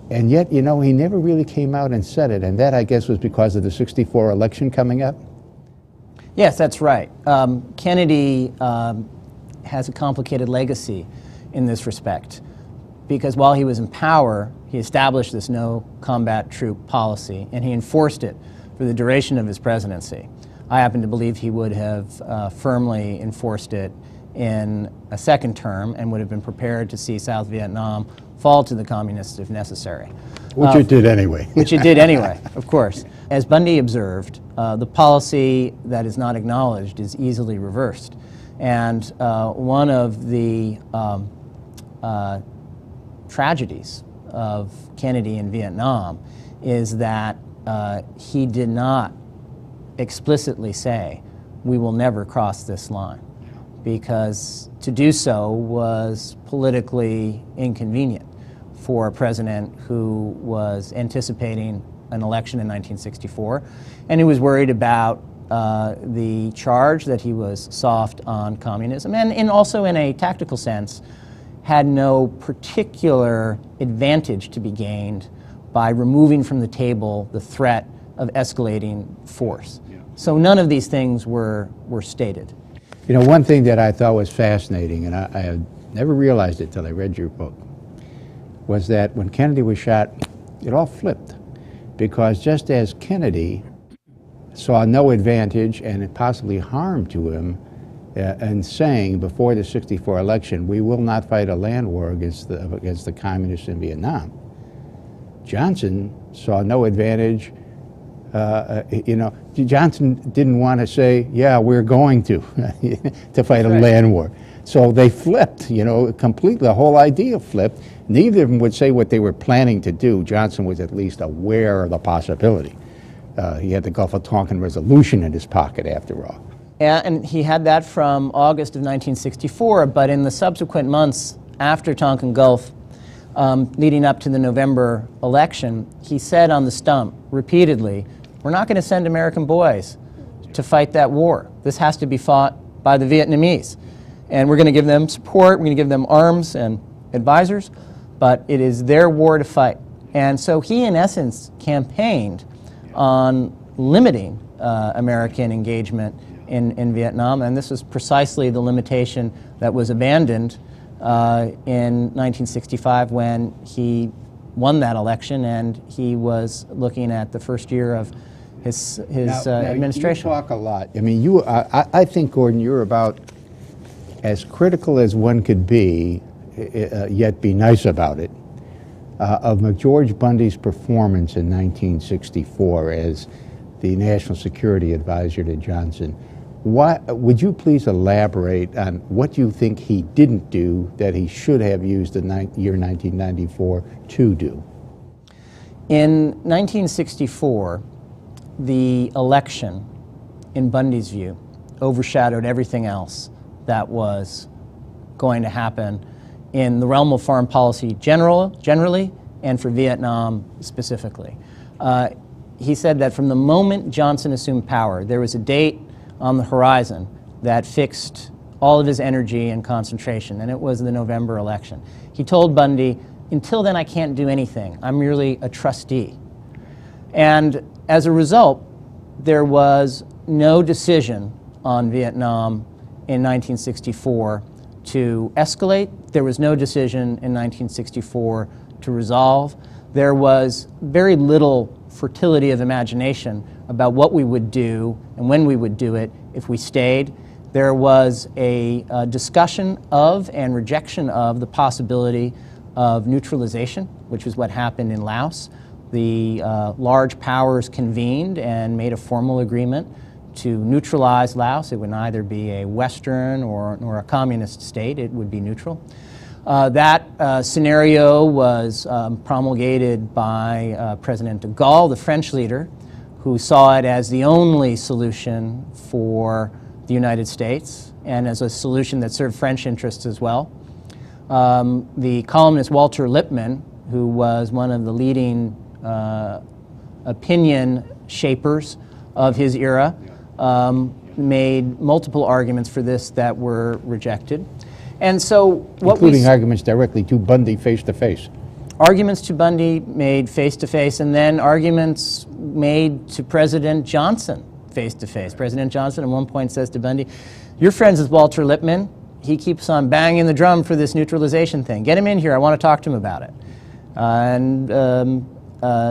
And yet, you know, he never really came out and said it, and that, I guess, was because of the '64 election coming up? Yes, that's right. Kennedy has a complicated legacy in this respect, because while he was in power, he established this no combat troop policy, and he enforced it for the duration of his presidency. I happen to believe he would have firmly enforced it in a second term and would have been prepared to see South Vietnam fall to the communists if necessary. Which it did anyway. Which it did anyway, of course. As Bundy observed, the policy that is not acknowledged is easily reversed. And one of the tragedies of Kennedy in Vietnam is that he did not explicitly say, we will never cross this line, because to do so was politically inconvenient for a president who was anticipating an election in 1964 and who was worried about the charge that he was soft on communism, and also in a tactical sense had no particular advantage to be gained by removing from the table the threat of escalating force. So none of these things were stated. You know, one thing that I thought was fascinating, and I had never realized it till I read your book, was that when Kennedy was shot, it all flipped. Because just as Kennedy saw no advantage and possibly harm to him in saying before the '64 election, we will not fight a land war against the communists in Vietnam, Johnson saw no advantage. You know, Johnson didn't want to say, yeah, we're going to fight a land war. So they flipped, you know, completely. The whole idea flipped. Neither of them would say what they were planning to do. Johnson was at least aware of the possibility. He had the Gulf of Tonkin Resolution in his pocket, after all. And he had that from August of 1964, but in the subsequent months after Tonkin Gulf, leading up to the November election, he said on the stump repeatedly, we're not going to send American boys to fight that war. This has to be fought by the Vietnamese. And we're going to give them support, we're going to give them arms and advisors, but it is their war to fight. And so he, in essence, campaigned on limiting American engagement in Vietnam, and this was precisely the limitation that was abandoned in 1965 when he won that election, and he was looking at the first year of his administration. You talk a lot. I mean, I think, Gordon, you're about as critical as one could be, yet be nice about it, of McGeorge Bundy's performance in 1964 as the National Security Advisor to Johnson. Would you please elaborate on what you think he didn't do that he should have used the year 1994 to do? In 1964, the election, in Bundy's view, overshadowed everything else that was going to happen in the realm of foreign policy generally and for Vietnam specifically. He said that from the moment Johnson assumed power, there was a date on the horizon that fixed all of his energy and concentration, and it was the November election. He told Bundy, until then I can't do anything. I'm merely a trustee. And as a result, there was no decision on Vietnam in 1964 to escalate. There was no decision in 1964 to resolve. There was very little fertility of imagination about what we would do and when we would do it if we stayed. There was a discussion of and rejection of the possibility of neutralization, which was what happened in Laos. The large powers convened and made a formal agreement to neutralize Laos. It would neither be a Western or a communist state. It would be neutral. That scenario was promulgated by President de Gaulle, the French leader, who saw it as the only solution for the United States and as a solution that served French interests as well. The columnist Walter Lippmann, who was one of the leading opinion shapers of his era, made multiple arguments for this that were rejected. And so including arguments directly to Bundy face-to-face. Arguments to Bundy made face-to-face, and then arguments made to President Johnson face-to-face. President Johnson at one point says to Bundy, "You're friends with Walter Lippmann. He keeps on banging the drum for this neutralization thing. Get him in here. I want to talk to him about it."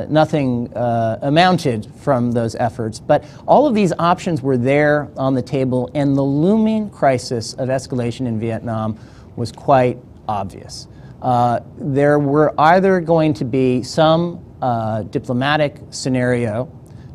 Nothing amounted from those efforts. But all of these options were there on the table, and the looming crisis of escalation in Vietnam was quite obvious. There were either going to be some diplomatic scenario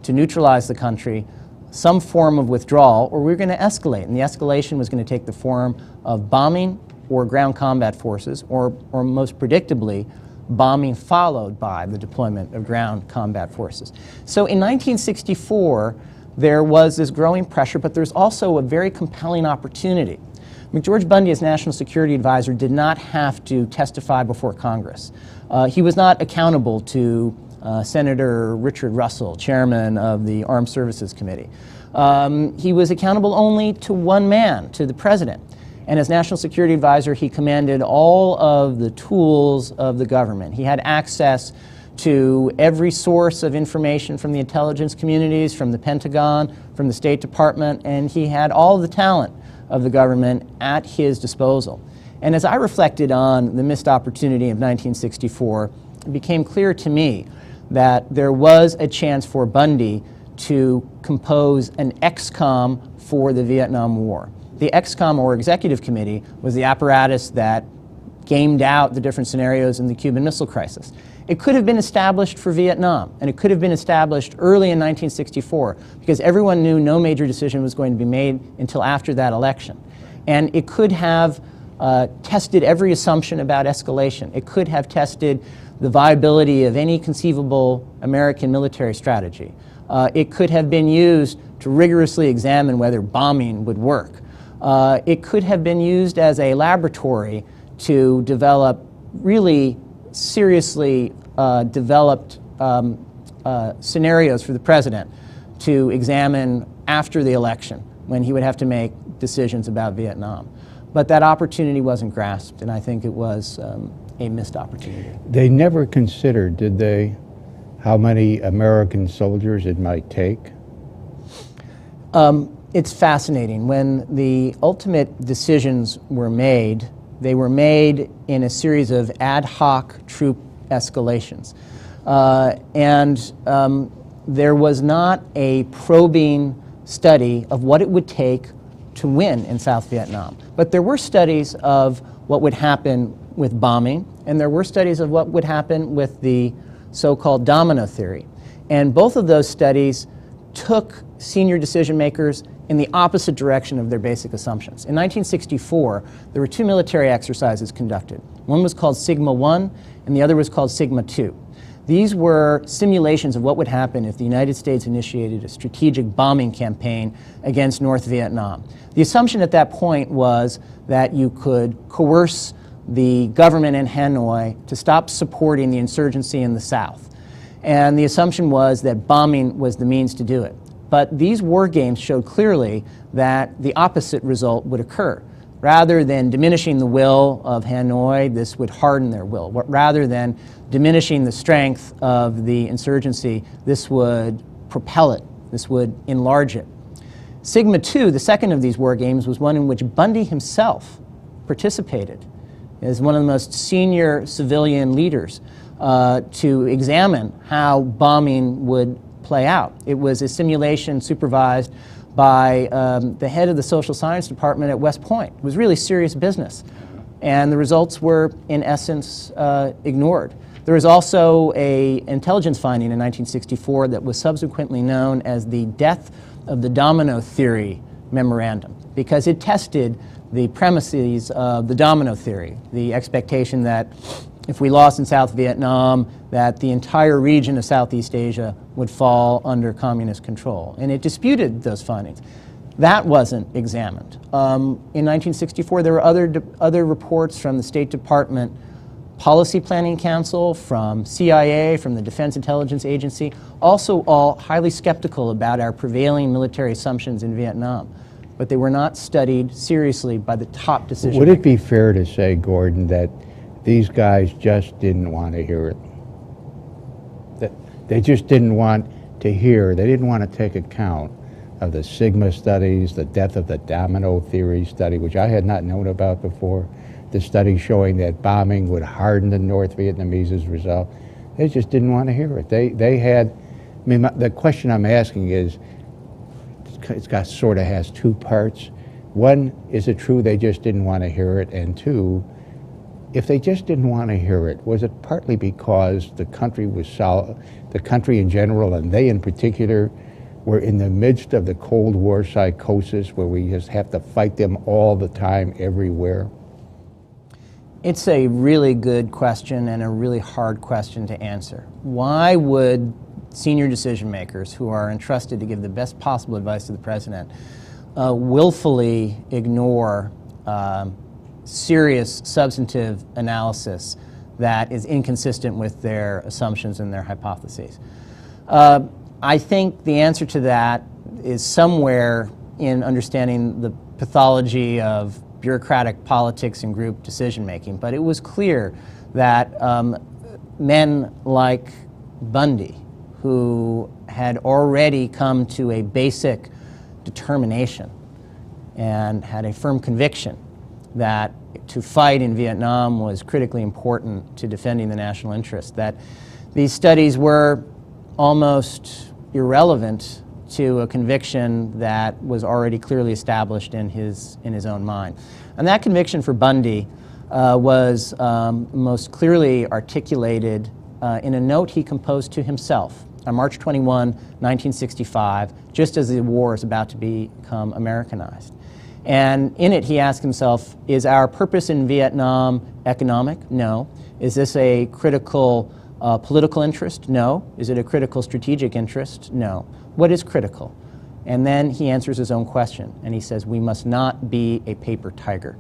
to neutralize the country, some form of withdrawal, or we were going to escalate. And the escalation was going to take the form of bombing or ground combat forces, or most predictably, bombing followed by the deployment of ground combat forces. So in 1964, there was this growing pressure, but there's also a very compelling opportunity. McGeorge Bundy, as National Security Advisor, did not have to testify before Congress. He was not accountable to Senator Richard Russell, chairman of the Armed Services Committee. He was accountable only to one man, to the president. And as National Security Advisor, he commanded all of the tools of the government. He had access to every source of information from the intelligence communities, from the Pentagon, from the State Department, and he had all the talent of the government at his disposal. And as I reflected on the missed opportunity of 1964, it became clear to me that there was a chance for Bundy to compose an EXCOM for the Vietnam War. The EXCOM, or Executive Committee, was the apparatus that gamed out the different scenarios in the Cuban Missile Crisis. It could have been established for Vietnam, and it could have been established early in 1964, because everyone knew no major decision was going to be made until after that election. And it could have tested every assumption about escalation. It could have tested the viability of any conceivable American military strategy. It could have been used to rigorously examine whether bombing would work. It could have been used as a laboratory to develop really seriously developed scenarios for the president to examine after the election, when he would have to make decisions about Vietnam. But that opportunity wasn't grasped, and I think it was a missed opportunity. They never considered, did they, how many American soldiers it might take? It's fascinating. When the ultimate decisions were made, they were made in a series of ad hoc troop escalations. There was not a probing study of what it would take to win in South Vietnam. But there were studies of what would happen with bombing, and there were studies of what would happen with the so-called domino theory. And both of those studies took senior decision makers in the opposite direction of their basic assumptions. In 1964, there were two military exercises conducted. One was called Sigma 1, and the other was called Sigma 2. These were simulations of what would happen if the United States initiated a strategic bombing campaign against North Vietnam. The assumption at that point was that you could coerce the government in Hanoi to stop supporting the insurgency in the South. And the assumption was that bombing was the means to do it. But these war games showed clearly that the opposite result would occur. Rather than diminishing the will of Hanoi, this would harden their will. Rather than diminishing the strength of the insurgency, this would propel it. This would enlarge it. Sigma 2, the second of these war games, was one in which Bundy himself participated as one of the most senior civilian leaders to examine how bombing would play out. It was a simulation supervised by the head of the social science department at West Point. It was really serious business. And the results were, in essence, ignored. There was also an intelligence finding in 1964 that was subsequently known as the death of the domino theory memorandum, because it tested the premises of the domino theory, the expectation that if we lost in South Vietnam, that the entire region of Southeast Asia would fall under communist control. And it disputed those findings. That wasn't examined. In 1964, there were other reports from the State Department Policy Planning Council, from CIA, from the Defense Intelligence Agency, also all highly skeptical about our prevailing military assumptions in Vietnam. But they were not studied seriously by the top decision Would it makers. be fair to say, Gordon, that these guys just didn't want to hear it? That they just didn't want to hear, they didn't want to take account of the Sigma studies, the death of the domino theory study, which I had not known about before, the study showing that bombing would harden the North Vietnamese as a result. They just didn't want to hear it. They had, I mean, the question I'm asking is, it's got sort of has two parts. One, is it true they just didn't want to hear it? And two, if they just didn't want to hear it, was it partly because the country was the country in general, and they in particular, were in the midst of the Cold War psychosis where we just have to fight them all the time, everywhere? It's a really good question and a really hard question to answer. Why would senior decision makers who are entrusted to give the best possible advice to the president willfully ignore serious substantive analysis that is inconsistent with their assumptions and their hypotheses? I think the answer to that is somewhere in understanding the pathology of bureaucratic politics and group decision making. But it was clear that men like Bundy, who had already come to a basic determination and had a firm conviction that to fight in Vietnam was critically important to defending the national interest, that these studies were almost irrelevant to a conviction that was already clearly established in his own mind. And that conviction for Bundy was most clearly articulated in a note he composed to himself on March 21, 1965, just as the war is about to become Americanized. And in it he asked himself, is our purpose in Vietnam economic? No. Is this a critical political interest? No. Is it a critical strategic interest? No. What is critical? And then he answers his own question, and he says, we must not be a paper tiger.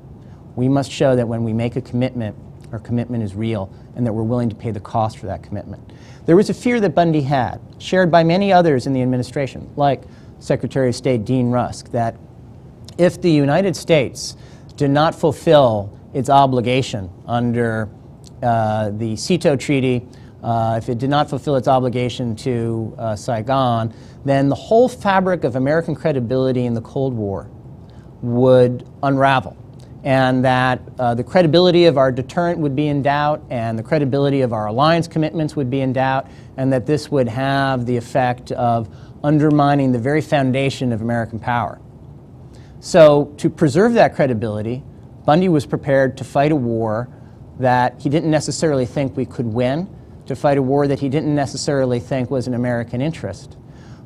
We must show that when we make a commitment, our commitment is real, and that we're willing to pay the cost for that commitment. There was a fear that Bundy had, shared by many others in the administration, like Secretary of State Dean Rusk, that if the United States did not fulfill its obligation under the SEATO Treaty, if it did not fulfill its obligation to Saigon, then the whole fabric of American credibility in the Cold War would unravel, and that the credibility of our deterrent would be in doubt, and the credibility of our alliance commitments would be in doubt, and that this would have the effect of undermining the very foundation of American power. So to preserve that credibility, Bundy was prepared to fight a war that he didn't necessarily think we could win, to fight a war that he didn't necessarily think was in American interest,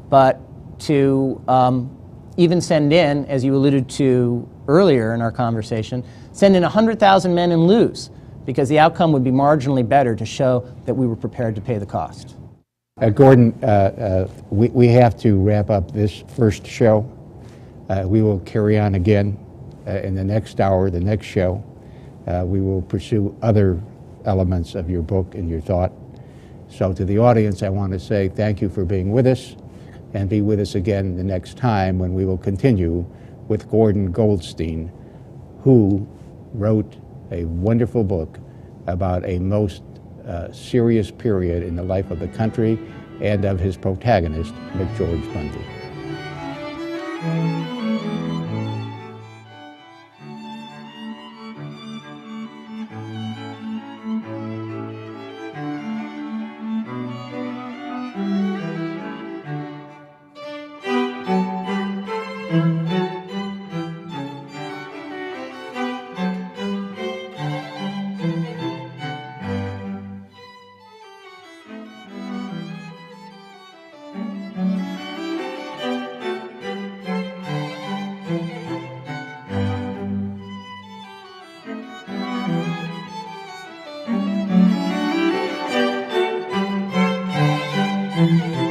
but to even send in, as you alluded to earlier in our conversation, send in 100,000 men and lose, because the outcome would be marginally better to show that we were prepared to pay the cost. Gordon, we have to wrap up this first show. We will carry on again in the next hour, the next show. We will pursue other elements of your book and your thought. So to the audience, I want to say thank you for being with us, and be with us again the next time when we will continue with Gordon Goldstein, who wrote a wonderful book about a most serious period in the life of the country and of his protagonist, McGeorge Bundy. Thank you.